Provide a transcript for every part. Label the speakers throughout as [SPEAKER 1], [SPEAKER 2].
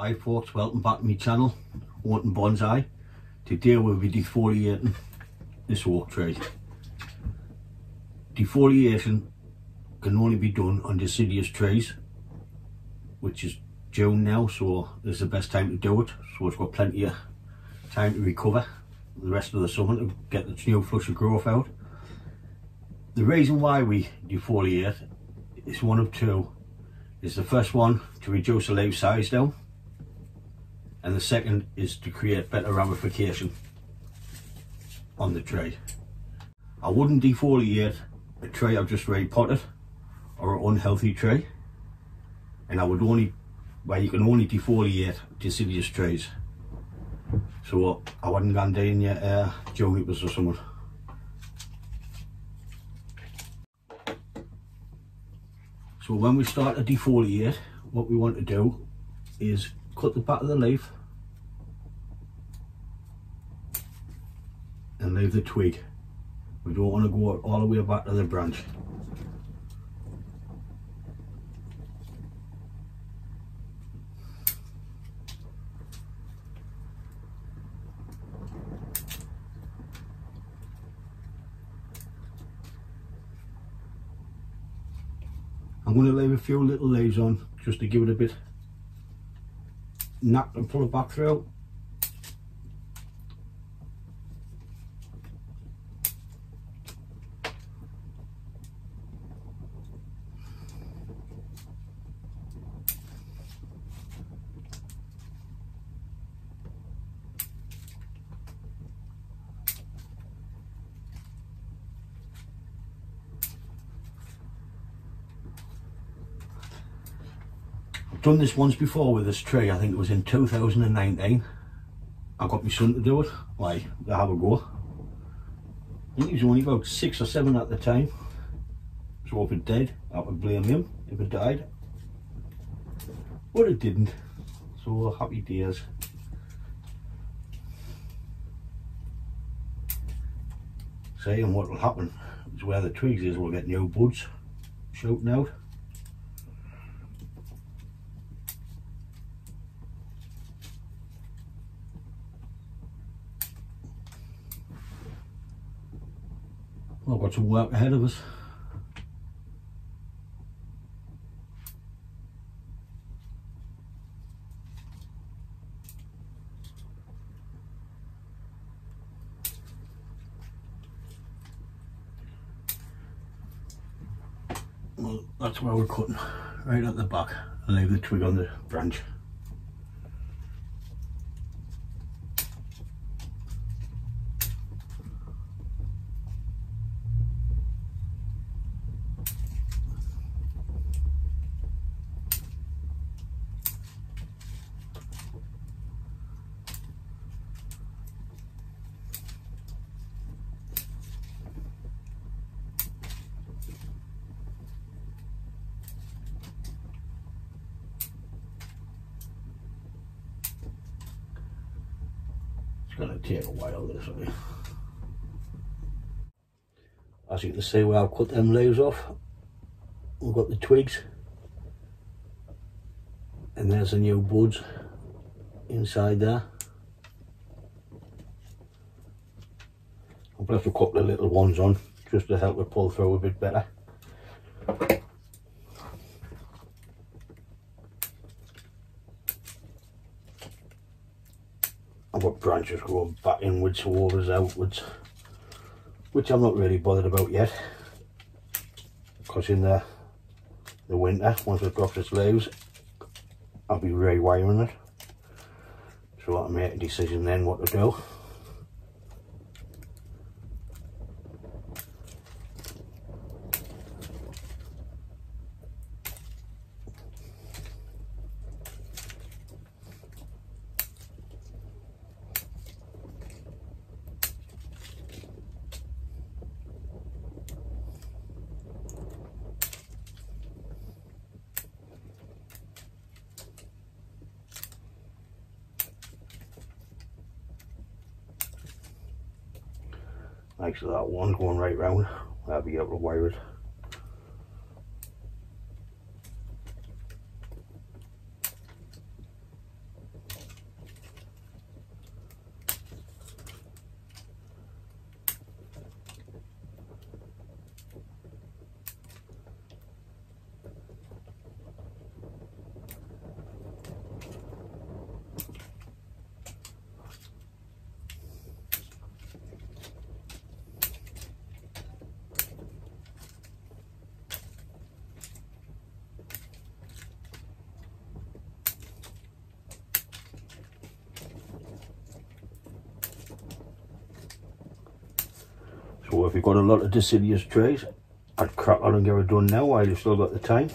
[SPEAKER 1] Hi folks, welcome back to my channel, Oak Bonsai. Today we'll be defoliating this oak tree. Defoliation can only be done on deciduous trees, which is June now, so this is the best time to do it. So it's got plenty of time to recover the rest of the summer to get its new flush of growth out. The reason why we defoliate is one of two. Is the first one to reduce the leaf size down, and the second is to create better ramification on the tree. I wouldn't defoliate a tree I've just repotted or an unhealthy tree, and I would only, well, you can only defoliate deciduous trees. So I wouldn't go down your junipers or something. So when we start to defoliate, what we want to do is cut the back of the leaf and leave the twig. We don't want to go all the way back to the branch. I'm going to leave a few little leaves on just to give it a bit nap and pull it back through. I've done this once before with this tree. I think it was in 2019. I got my son to do it, like to have a go. I think he was only about 6 or 7 at the time. So if it did, I would blame him if it died. But it didn't. So happy days. See, and what will happen is where the twigs is, we'll get new buds shooting out. I've got some work ahead of us. Well, that's where we're cutting, right at the back, and leave the twig on the branch. Gonna take a while this way. As you can see where I've cut them leaves off, we've got the twigs, and there's the new buds inside there. I'll put a couple of little ones on just to help it pull through a bit better. I've got branches going back inwards, overs, outwards, which I'm not really bothered about yet, because in the winter, once it drops its leaves, I'll be rewiring it, so I can make a decision then what to do. Thanks to that one going right round, I'll be able to wire it. So if you've got a lot of deciduous trees, I'd crack on and get it done now while you've still got the time.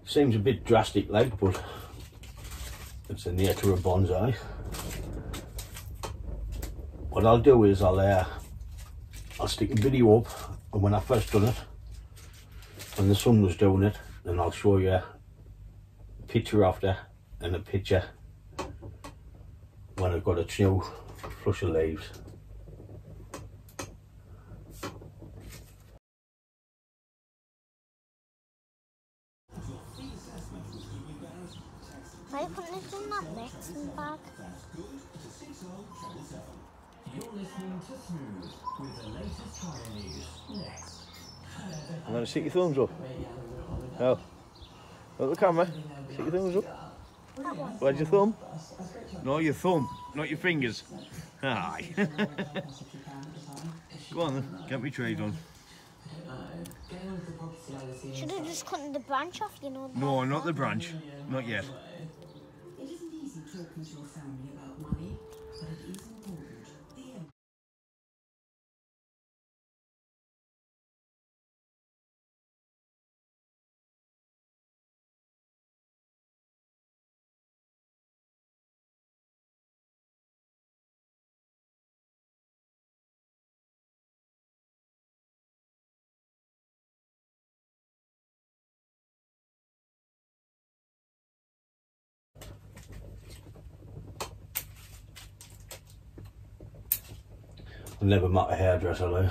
[SPEAKER 1] Seems a bit drastic like, but it's the nature of bonsai. What I'll do is I'll stick a video up, and when I first done it, when the sun was doing it, then I'll show you a picture after and a picture when I've got a new flush of leaves.
[SPEAKER 2] Why couldn't I do that mixing bag?
[SPEAKER 3] You're listening to Smooth with the latest tyre news. Next.
[SPEAKER 4] I'm going to stick your thumbs up. No. Look at the camera. Stick your thumbs up. Where's your thumb? No, your thumb, not your fingers. Aye. Go on then, get me trade on.
[SPEAKER 2] Should have just cut the branch off, you know.
[SPEAKER 4] No, not the branch. Not yet.
[SPEAKER 3] It isn't easy talking to your family about money, but it is important.
[SPEAKER 1] I've never met a hairdresser though.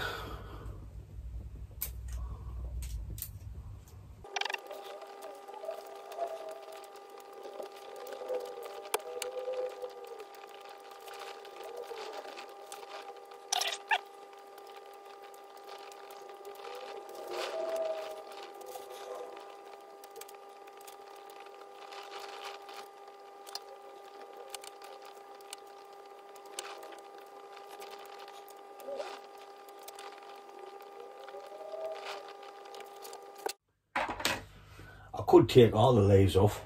[SPEAKER 1] I could take all the leaves off,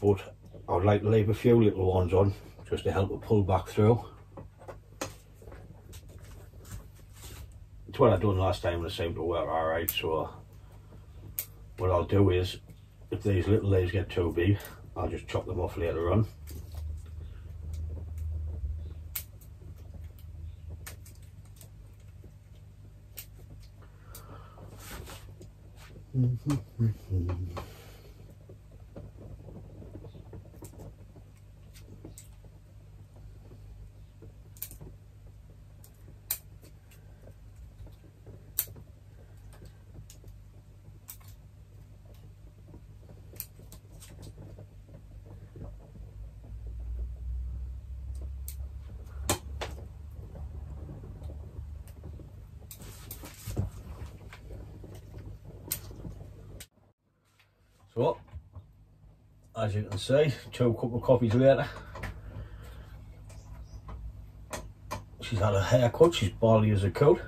[SPEAKER 1] but I would like to leave a few little ones on just to help it pull back through. It's what I done last time and it seemed to work alright, so what I'll do is, if these little leaves get too big, I'll just chop them off later on. So, as you can see, 2 cup of coffees later, she's had a haircut, she's bally as a coat.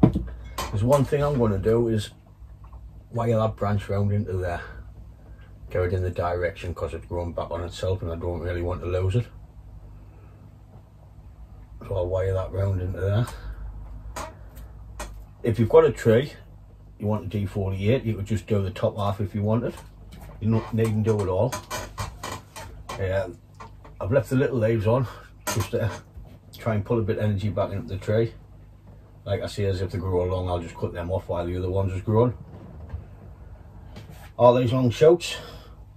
[SPEAKER 1] There's one thing I'm going to do is wire that branch round into there, get it in the direction, because it's growing back on itself and I don't really want to lose it. So I'll wire that round into there. If you've got a tree you want to defoliate, you could just do the top half if you wanted. You don't need to do it all. I've left the little leaves on just to try and pull a bit of energy back into the tree. Like I say, as if they grow along, I'll just cut them off while the other ones is growing. All these long shoots,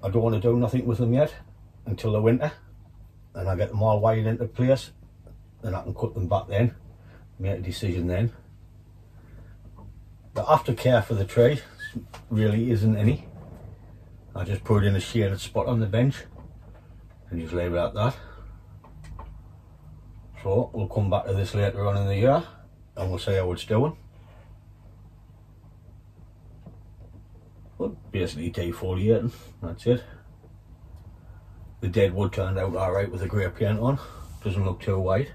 [SPEAKER 1] I don't want to do nothing with them yet until the winter, and I get them all wired into place, then I can cut them back then, make a decision then. The aftercare for the tree really isn't any. I just put it in a shaded spot on the bench and just leave it at that. So we'll come back to this later on in the year and we'll see how it's doing. Well, basically defoliating, that's it. The dead wood turned out alright with the grey paint on, doesn't look too white.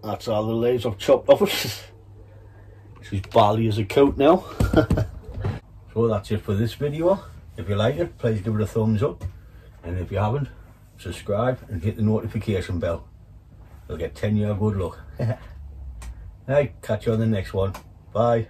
[SPEAKER 1] That's all the leaves I've chopped off it. She's bally as a coat now. So that's it for this video. If you like it, please give it a thumbs up, and if you haven't, subscribe and hit the notification bell. You'll get 10-year good luck. Right, catch you on the next one. Bye.